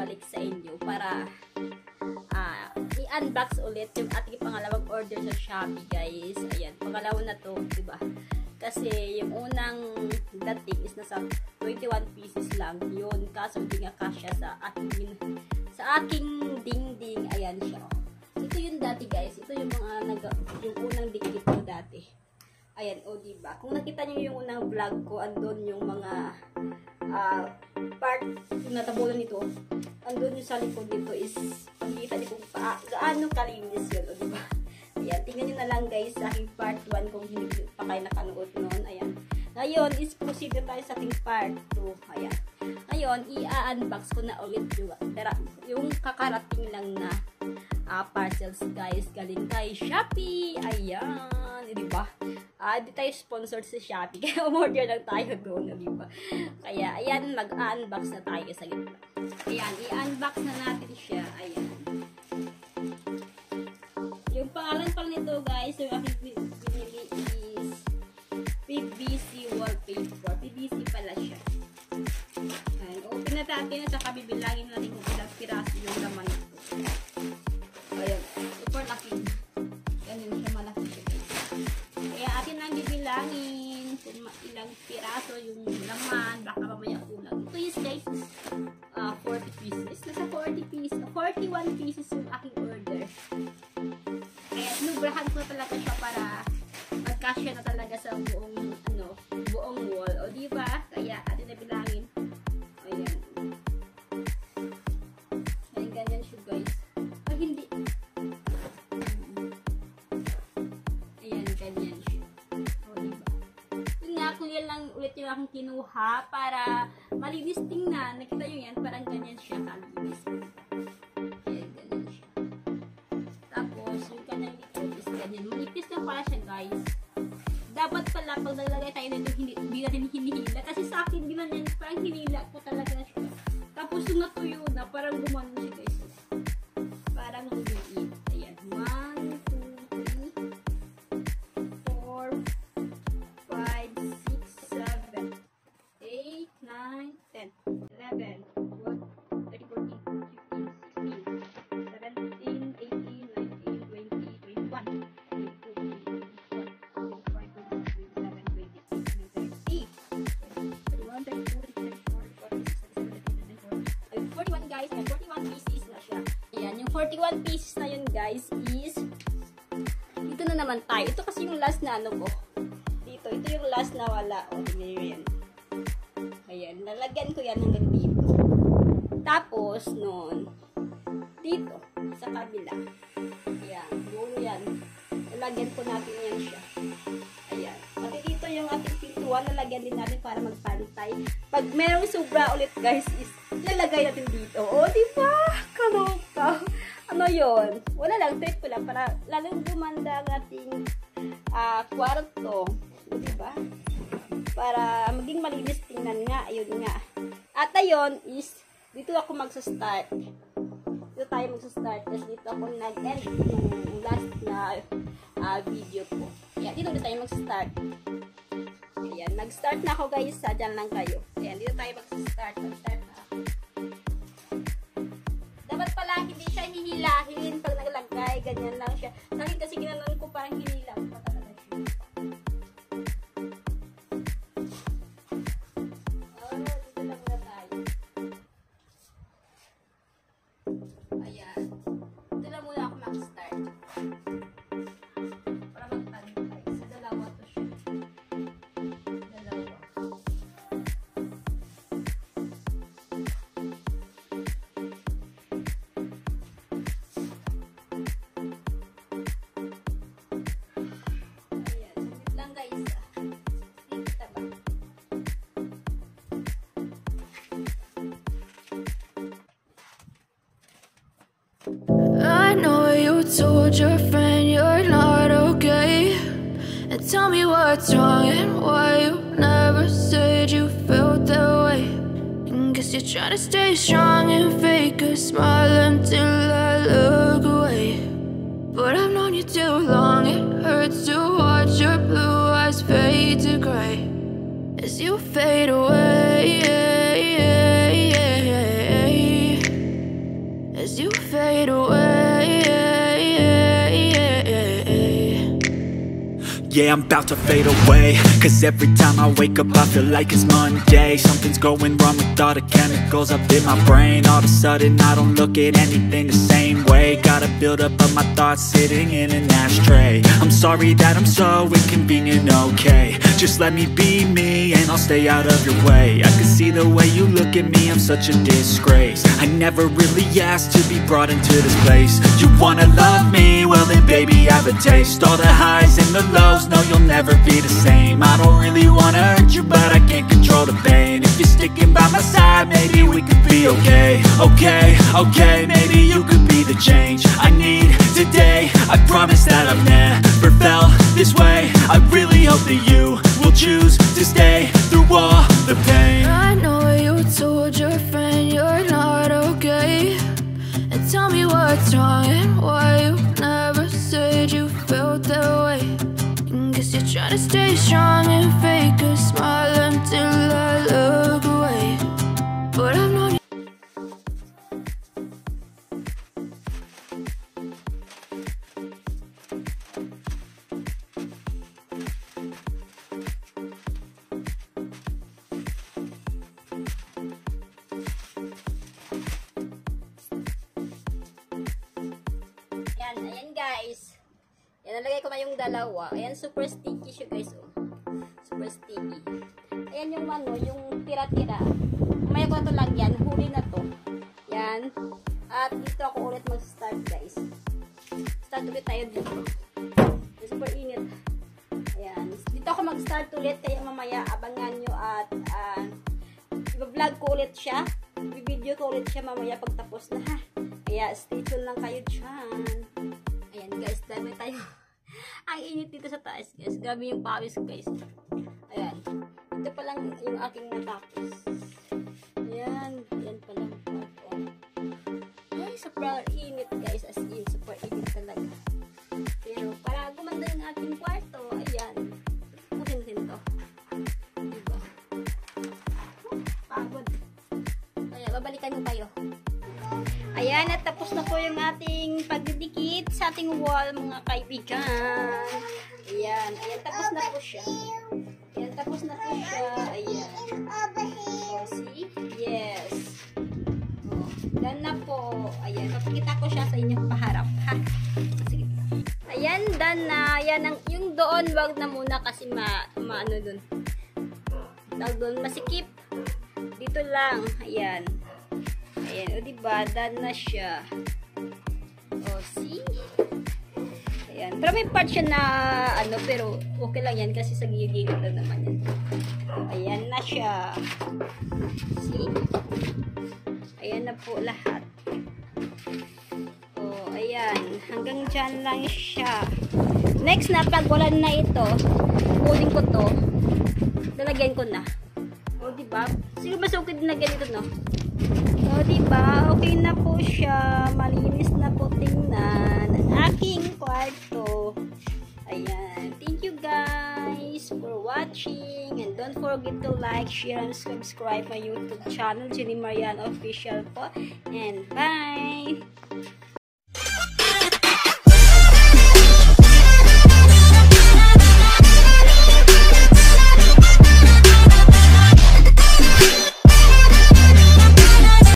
bumalik sa inyo para i-unbox ulit yung ating pangalawang order sa Shopee, guys. Ayan, pangalawa na to, diba? Kasi yung unang dating is nasa 21 pieces lang yun, kaso hindi nga kasya sa aking dingding. Ayan siya. Ito yung dati, guys. Ito yung mga yung unang dikit ko dati. Ayan, o diba? Kung nakita niyo yung unang vlog ko, andun yung mga part yung natabulan nito. Andun yung sa likod dito is pagkita niyo kung gaano kalinis yun, o diba? Ayan, tingnan nyo na lang, guys, sa aking part 1 kung hindi pa kayo nakanood noon. Ayan. Ngayon, is proceed na tayo sa aking part 2. Ayan. Ngayon, i-unbox ko na ulit yung kakarating lang na parcels, guys, galing kay Shopee. Ayan. Diba? Di tayo sponsored sa Shopee. Kaya umorder lang tayo doon, diba? Kaya, ayan, mag-unbox na tayo sa gitna. Ayan, i-unbox na natin siya. Ayan. Yung pangalan pang nito, guys, yung aking pinili is PVC wallpaper. PVC pala siya. Ayan. Open na natin at saka bibilangin natin kung ilang piraso yung laman nito. Ayan. Super laki. Ganun siya, malaki siya. Kaya atin lang bibilangin kung ilang piraso yung laman. Baka mamaya kulang. Ito is, guys, 40 pieces. Nasa 40 pieces. 41 pieces yung aking order. Kaya sinubrahan ko talaga siya para magkasya na talaga sa buong wall. O diba? Kaya atin na bilangin. Ayan. Ayan, ganyan siya, guys. Ay, hindi. Ayan, ganyan siya. O diba? Yun nga, kuya lang ulit yung aking kinuha para malinis tingnan. Nakita nyo yan? Parang ganyan siya kalinis. Manipis lang pala siya, guys. Dapat pala pag nalagay tayo nito hindi natin hinihila. Kasi sa akin ganyan, parang hinila ko talaga siya. Tapos yung natuyo na parang gumano siya, guys. Parang lumiit. Ayan. 1, 2, 3, 4, 5, 6, 7, 8, 9, 10, 11, 12, 13, 14, 15, 16, 17, 18, 19, 20, 21. 41 pieces na yun, guys, is dito na naman tayo. Ito kasi yung last na ano ko. Dito. Ito yung last na wala. O, tingnan nyo yan. Ayan. Lalagyan ko yan hanggang dito. Tapos, noon, dito, sa kabila. Ayan. Buo yan. Lalagyan ko natin yan siya. Ayan. Pati dito yung ating pintuan, lalagyan din natin para magpantay. Pag merong sobra ulit, guys, is lalagay natin dito. O, diba? Kaloka. Ano yun? Wala lang, trip ko lang para lalong gumanda ang ating kwarto. Diba? Para maging malinis tingnan nga. Ayun nga. At ayun is, dito ako magsa-start. Dito tayo magsa-start. Kasi dito ako nag-end yung last na video ko. Ayan, dito tayo magsa-start. Ayan, nag-start na ako, guys. Dyan lang kayo. Ayan, dito tayo magsa-start. Mag-start na ako. Dapat pala hindi siya hinihilahin pag naglagay, ganyan lang siya. Sa akin kasi ginanon ko parang hinilang pa talaga siya. Dito lang na tayo. Ayan. Dito lang muna ako mag-start. Para magpantay. Sa dalawa to siya. Dalawa. I know you told your friend you're not okay, and tell me what's wrong and why you never said you felt that way. And guess you're trying to stay strong and fake a smile until I look away. But I've known you too long, it hurts to watch your blue eyes fade to gray as you fade away. fade away. Yeah, I'm about to fade away, cause every time I wake up I feel like it's Monday. Something's going wrong with all the chemicals up in my brain. All of a sudden I don't look at anything the same way. Gotta build up of my thoughts sitting in an ashtray. I'm sorry that I'm so inconvenient, okay. Just let me be me and I'll stay out of your way. I can see the way you look at me, I'm such a disgrace. I never really asked to be brought into this place. You wanna love me? Well then baby I have a taste. All the highs and the lows, no you'll never be the same. I don't really wanna hurt you but I can't control the pain. If you're sticking by my side maybe we could be okay. Okay, maybe you could be the change I need today. I promise that I've never felt this way. I really hope that you will choose to stay through all the pain. I know you told your friend you're not okay, and tell me what's wrong and why you never said you felt that way. Guess you're trying to stay strong and fake a smile until I look away. But I've known you. Ayan guys. Yan, nalagay ko na yung dalawa. Ayan, super sticky siya guys. Oh. Super sticky. Ayan yung ano, yung tira-tira. Mamaya ko na ito lagyan. Huli na to. Yan. At dito ako ulit mag-start guys. Start ulit tayo dito. Super init. Ayan. Dito ako mag-start ulit. Kaya mamaya abangan nyo at i-vlog ko ulit siya. I-video ko ulit siya mamaya pagtapos na ha. Kaya stay tuned lang kayo dyan. Ayan guys, dami tayo. Ang init dito sa taas guys. Grabe yung pawis guys. Ayan. Ito pa lang yung aking natapos. Ayan. Ayan pa lang. Ay, super init guys. As in, super init talaga. Pero para gumanda yung ating kwarto, ayan. Putin to. Diba? Pagod. Kaya, babalikan ko kayo. Ayan, at tapos na po yung ating pagdidikit sa ating wall, mga kaibigan. Ayan, ayan, tapos na po siya. Ayan, tapos na po siya. Ayan. Oh, see? Yes. Oh, done na po. Ayan, papakita ko siya sa inyo paharap, ha? Sige. Ayan, done na. Ayan, yung doon, wag na muna kasi maano dun. Tawag doon, masikip. Dito lang. Ayan. Ayan, o diba, done na siya. O, see? Ayan. Pero may part siya na, ano, pero okay lang yan kasi sa gilid lang naman yan. Ayan na siya. See? Ayan na po lahat. O, ayan. Hanggang dyan lang siya. Next na, pag wala na ito, kunin ko to, lalagyan ko na. O, diba? Siguro mas okay din na ganito, no? So, diba? Okay na po siya. Malinis na po tingnan ang aking kwarto. Ayan. Thank you guys for watching. And don't forget to like, share, and subscribe my YouTube channel, Jenny Marian Official po. And bye!